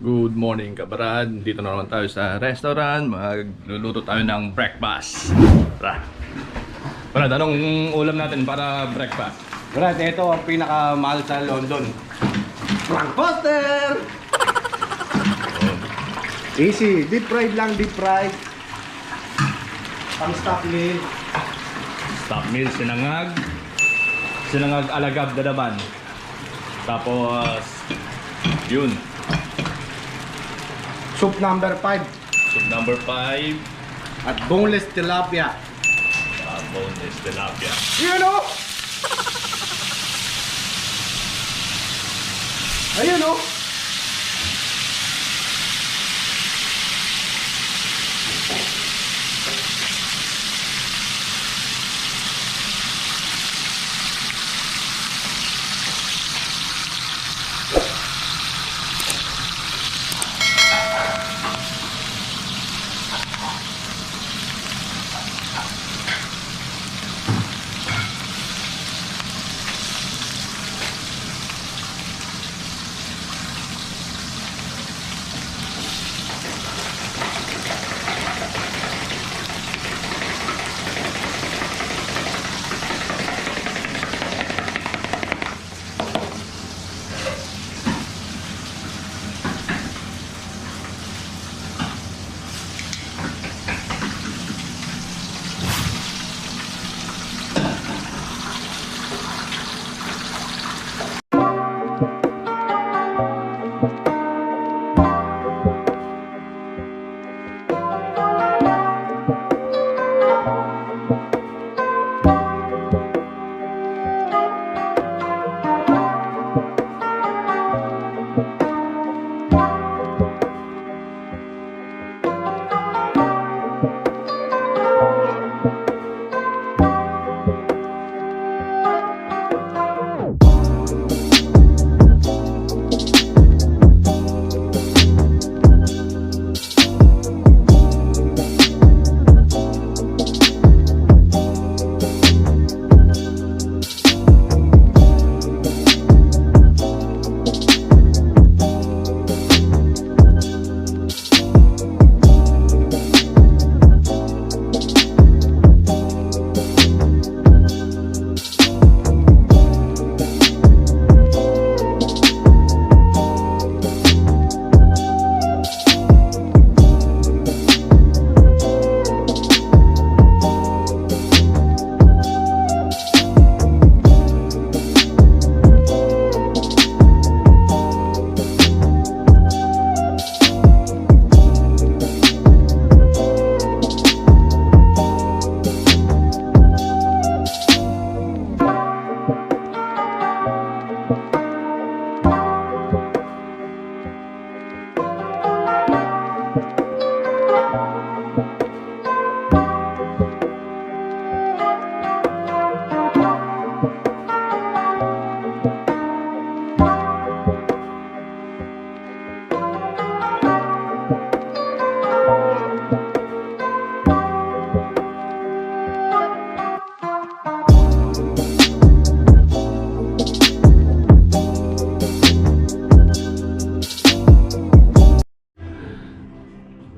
Good morning kabarad. Dito na naman tayo sa restaurant. Magluluto tayo ng breakfast. Tara. Brad, anong ulam natin para breakfast? Brad, ito ang pinakamahal sa London. Frankfurter! Easy, deep fried lang, deep fried. Pang stock meal. Stock meal, sinangag. Sinangag alagab dadaban. Tapos, yun. Soup number 5. Soup number 5. At boneless tilapia. Boneless tilapia. Yun o! Ayun o!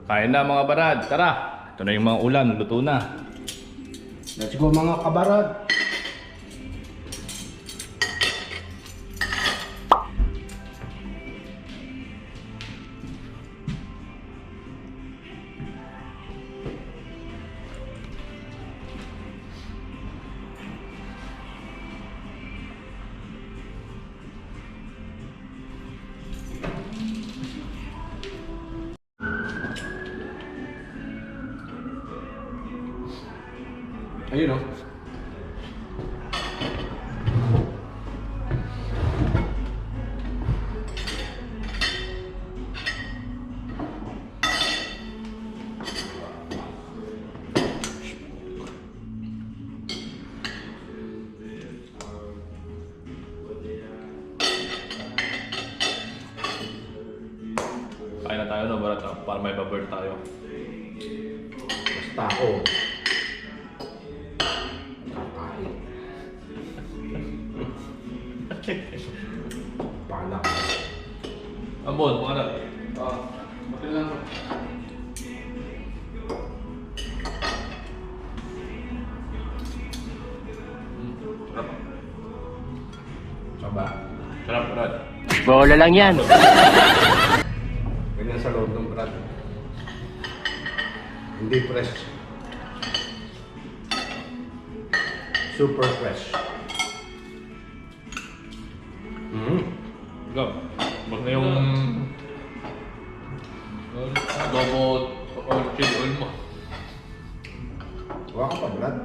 Kain na mga barad. Tara. Ito na yung mga ulam. Luto na. Let's go mga kabarad. Ayun o. Kain na tayo no, barat para may babird tayo. Basta ako. Kakain. Pala. Ambon, mga Buti lang. Sarap. Saba. Sarap, Brad. Bola lang yan. Ganyan sa loob ng brad. Hindi fresh. Super fresh. Gab. Basta yung adobo o chili oil mo. Huwag ka pa, brad.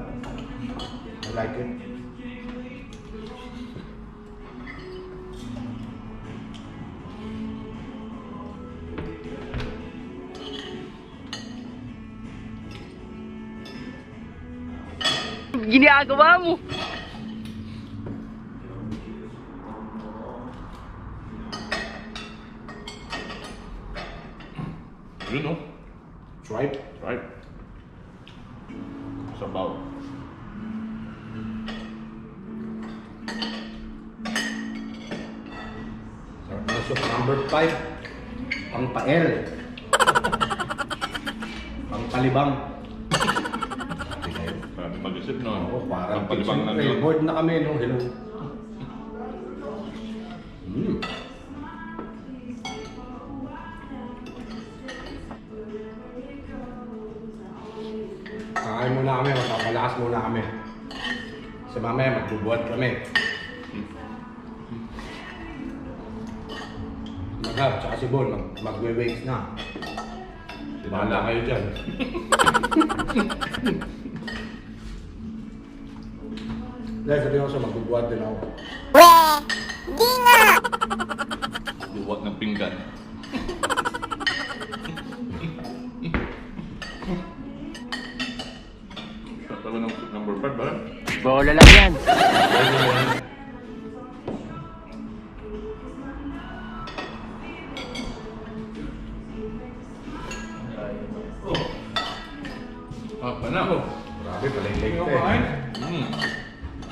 I like it. Ginagawa mo. Yun, no? Swipe. Right. Sabaw. Sarap na soup. Number 5. Pang-pael. Pang-palibang. Marami mag-isip, no? Oo, parang Ang palibang na siyempre, yun. bored na kami, no? Hello. Kakain muna kami, magpapalakas muna kami. Kasi mamaya magbubuhat kami. Maghab, tsaka si Bon, magwe-wakes na. Bahala kayo dyan. Dahil sabihin ko siya, magbubuhat din ako. Luwag ng pinggan. Sarap naman ng soup number 5, ba? Bola lang yan. Ah, pa na ako. Grabe, palay-lay ka eh.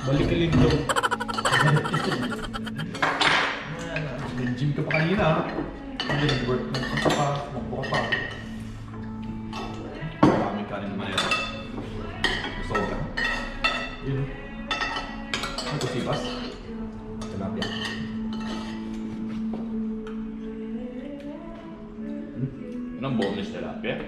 Balik ka lindo. Nag-gym ka pa kanina ha? Hindi nag-work na pa, magbuka pa. Maraming kanin naman yan. Gusto ko ka. Yun. Ano to, sipas? Tilapia. Yan ang bonus tilapia.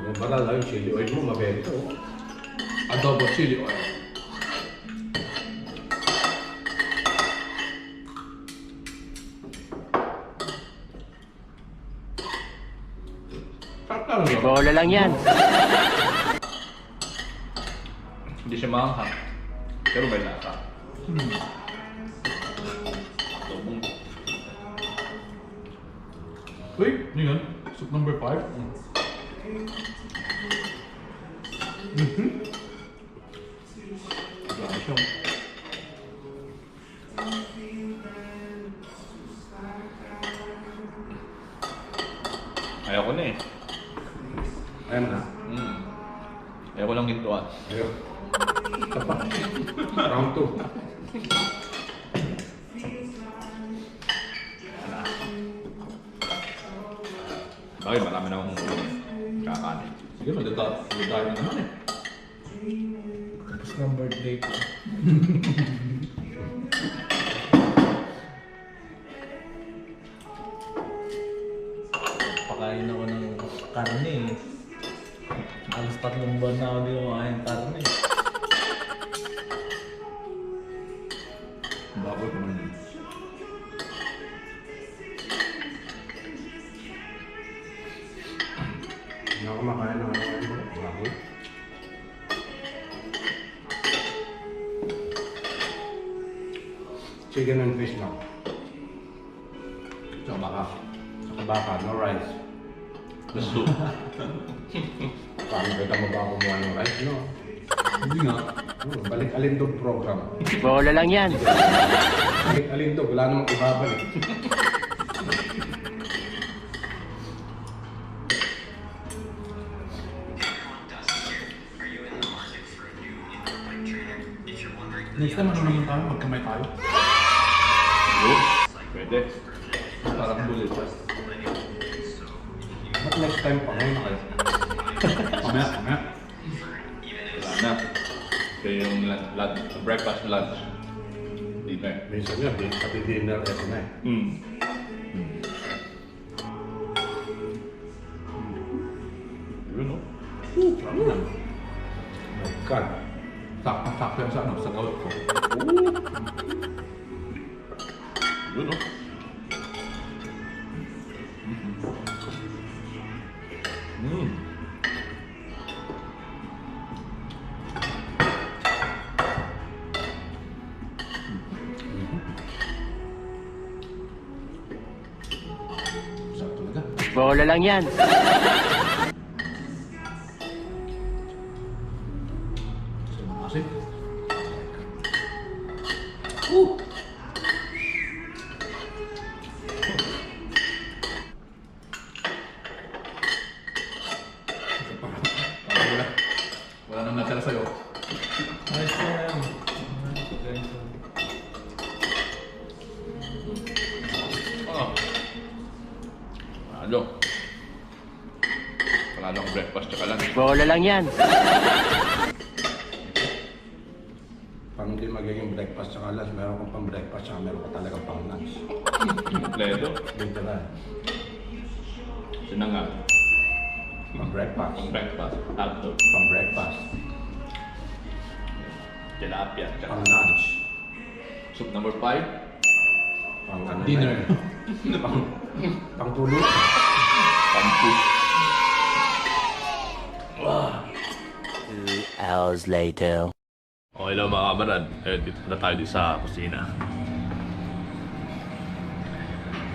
Yung baral yung chili oil mo, mabenta oh. Adobo chili oil. Sarap lang yun. Bola lang yan. Hindi siya maanghang. Pero may lasa. Adobong. Uy, yun yun. Soup number 5. Grabe siya. Ayaw ko na eh. Ayan na. Ayaw ko lang gintuan. Ayun. Ito pa. Round 2. Bakit marami na akong kakanin. Sige, magdadayo na naman eh. Tapos ng birthday ko. Pakain ako ng karne eh. Alas 3 buwan na ako di kumakain ng karne eh. Baboy ko man yun. Hindi ako makain ng baboy. Chicken and fish lang. Tsaka baka. Tsaka baka, no rice. The soup. Paano kita mo ba kumuha ng rice, no? Hindi nga. Balik alindog program. Bola lang yan. Balik alindog, wala namang ibabalik. Are you in the market for a new in-flight trainer? If you're wondering Next time, ano naman tayo? Magkamay tayo. Pwede. Parang bullet siya. Ba't next time pa ngayon na kayo? Mamaya. Wala na. Kaya yung breakfast, lunch. Dinner. Minsan nga, pati dinner, eto na eh. Yun, no? Sarap na. My God. Sakto yan sa sa gout ko. Yun, no? Sarap talaga. Bola lang yan. Kasi, Wala nang natira sa'yo. nice yan. Ano? Wala nang breakfast tsaka lunch. Bola lang yan. Pag hindi magiging breakfast tsaka lunch, meron kang pang breakfast tsaka meron ka talaga pang lunch. Kompleto. Ganito na. Yun na nga. Pang breakfast. Ang breakfast. Hotdog. Pang breakfast. Tilapia. Tsaka Pang lunch. soup number 5. Pang ano na Dinner. yun. Pang tulog. Pampu. 2 hours later. Okay lang mga kamarad. Dito na tayo dito sa kusina.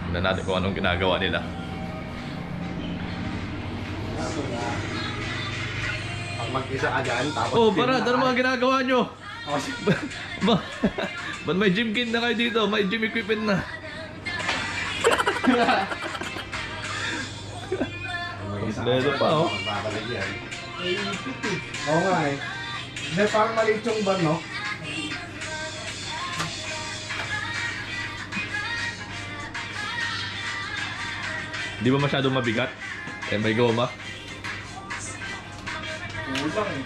Tignan natin kung anong ginagawa nila. Pag mag-isa ka dyan, tapos... Oh, Barad, ano mga ginagawa nyo? Oh, Ba't may gym kit na kayo dito? May gym equipment na. mag-isa Kompleto pa, oh. Magbabalag yan. Oo nga eh. Hindi, parang maliit yung van, no? Di ba masyadong mabigat? Eh, may goma. Kulang eh.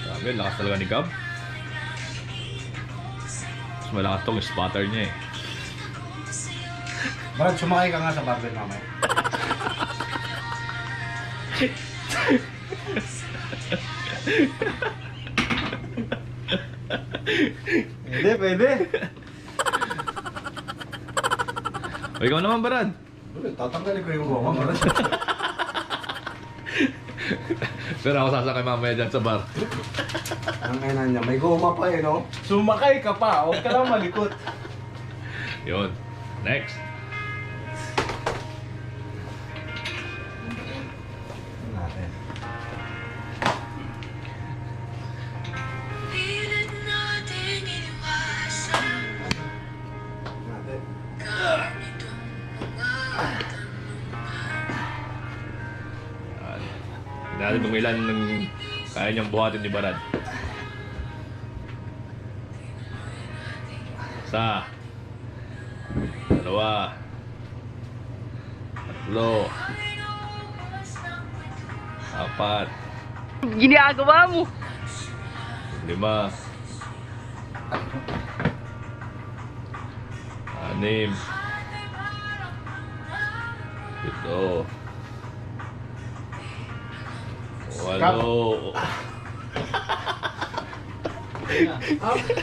Grabe, lakas talaga ni Gab. Mas malakas tong spotter niya eh. Brad, sumakay ka nga sa barbell mamaya. Pwede. O, ikaw naman, Barad. Tatanggalin ko yung goma, Brad. Pero ako sasakay mamaya dyan sa bar. Ang kainan niya, may goma pa eh, no? Sumakay ka pa, huwag ka lang malikot. Yun. Next. Natin. Hindi natin kung ilan ng kaya niyang buhatin ni Barad. Isa. Dalawa. Tatlo. Apat. Ginagawa mo. 5. 6. 7. 8.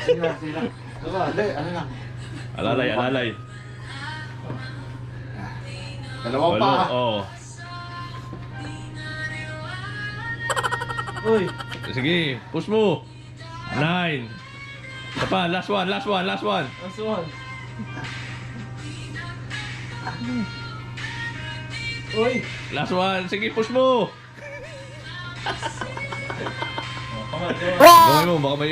Sila. Hindi, ano lang. Alalay. Dalawang 8. pa. Oo. Uy! Sige, push mo. 9. Isa pa, last one. Last one. Uy! Last one. Sige, push mo. Come on. Gawin mo, baka may...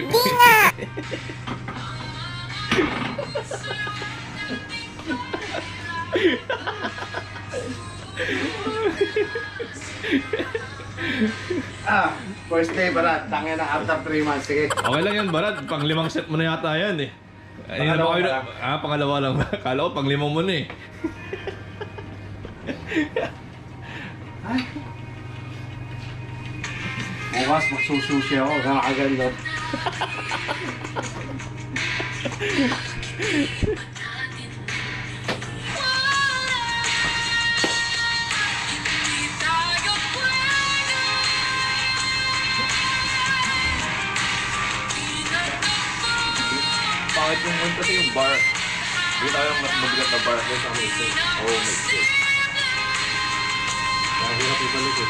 First day, Barat. Tangin na after 3 months. Sige. Okay lang yan, Barad. Pang 5 set mo na yata yan eh. Pangalawa pa lang. Pangalawa lang. Kala ko pang 5 mo na eh. Bukas magsusushi ako. Nakakaganda. Bakit yung kasi yung bar? Hindi tayo mas mabigat na bar doon sa may set. Oh, may set. Nakahirap ibalik eh.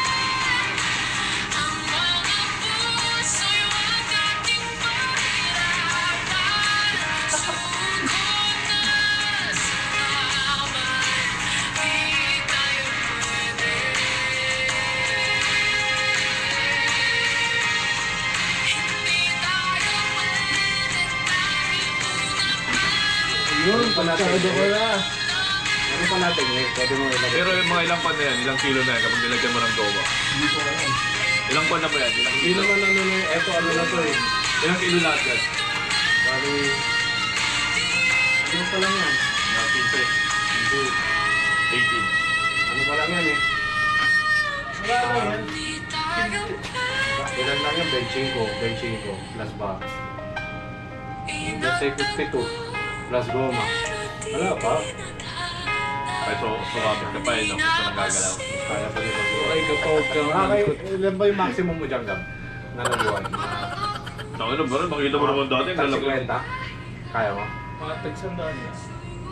Yun, panatay. Ano pa natin eh? Pwede mo ilagay. Pero yung mga ilang pan na yan, ilang kilo na yan kapag nilagyan mo ng gawa. Hindi ko alam. Ilang pan na ba yan? Ilang Hindi kilo? naman ano na eto ano na to eh. Ilang kilo lahat yan? Bali... Ano pa lang yan? 15. Hindi. 18. Ano pa lang yan eh? Wala lang yan. Ilan lang yan? 25 plus ba? Let's say 52 plus goma. Wala pa. Ay, so sumabit ka pa eh, no? Gusto nang gagalaw. Kaya pa nito. Okay, kapag Okay, ilan ba yung maximum mo dyan, Gab? Na nabuhay? Saka na ba rin? Makita mo naman dati. Tag lalaki. 50? Kaya mo? mga tagsandaan na.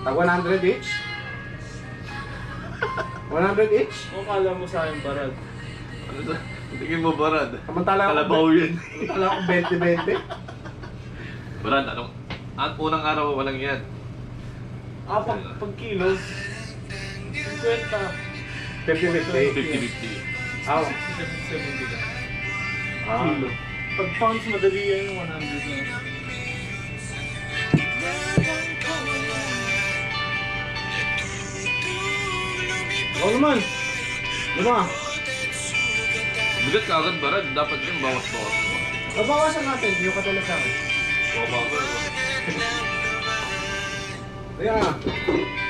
Tag 100 each? 100 each? Kung kala mo sa akin, Barad. Ano sa? Tingin mo, Barad? Samantala Kalabaw yan. Samantala ako 20-20. Barad, anong... At unang araw, walang yan. Pag kilos, 50. 50-50. 50-50. Aw. 70 ka. Ah. Kilo. Pag pounds, madali yan yung 100 na. Oo naman. Diba? Bigat ka agad, Barad. Dapat yung bawas-bawas mo. Babawasan natin. Yung katulad sa akin. Bawas-bawas. Kaya nga.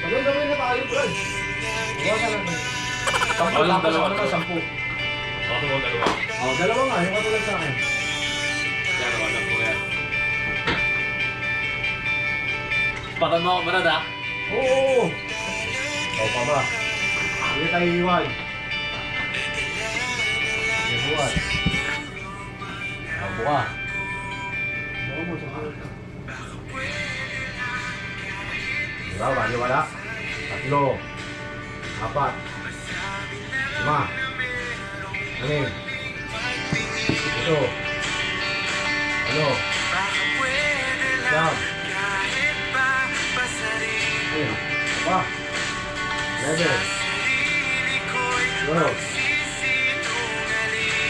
Magandawin na tayo, Brad. Bawasan natin. 10 lakas ako naman, 10. Bawas mo, dalawa. Oh, dalawa nga. Yung katulad sa akin. Yan, nawalan ko yan. Patan mo ako, Barad, ha? Oo. Oo pa ba? Hindi tayo iwan. Hindi buwan. Ako ka. Oo mo, sa kanan. Diba, wala. 3, 4, 5, 6,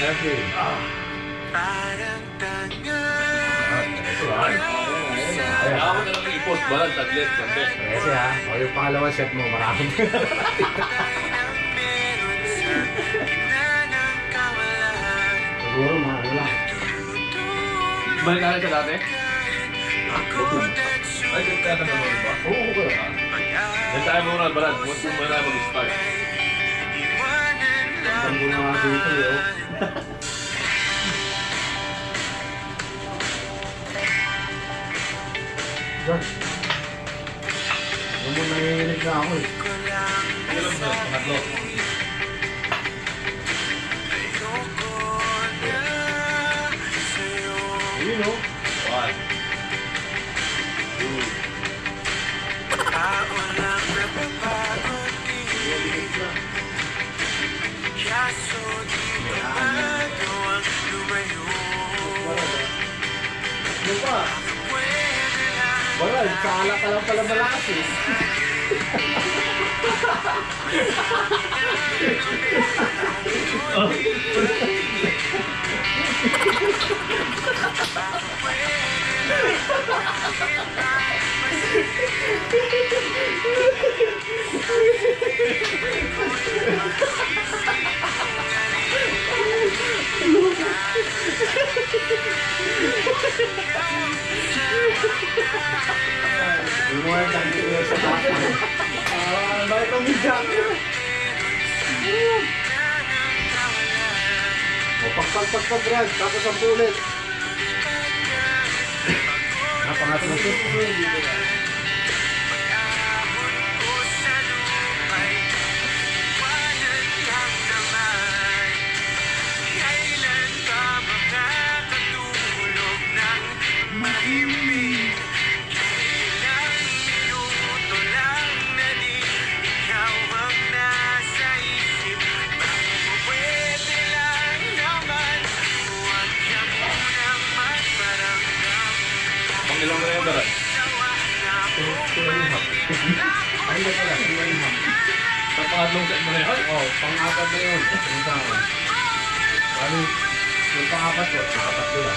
7, 8, 9, Kaya ako na lang i-post, Barad, saglit, saglit. Kasi ha, o yung pangalawang set mo, maraming. Siguro mga ano lang. Balik natin sa dati? Ay, dito ka na naman ba? Oo, oo. Dito tayo muna, Barad. Once mo muna tayo mag-start. Ang muna nga dito eh. Oh. Diyan. Naman nanginginig na ako eh. Ilan mo na? Pangatlo. Yun o. 1. Ano pa? Wala, kala ka lang pala malakas eh. Yung mga nagtangin sa bata. Bakit ang bigyan? O, pagpagpagpag, Brad. Tapos ang pulit. Pangatlo ito. Pang ilang na yun, Brad? Ay, hindi pala. Sa pangatlong set mo na yun? Oh, pang-apat na yun. Yung tama. Bali, yung pang-apat ko, pang-apat nila.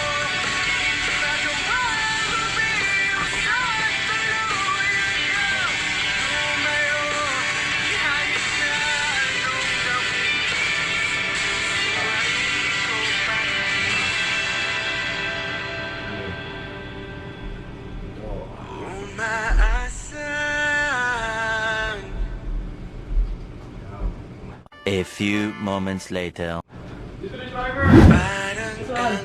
A few moments later. Dito na yung driver! Saan?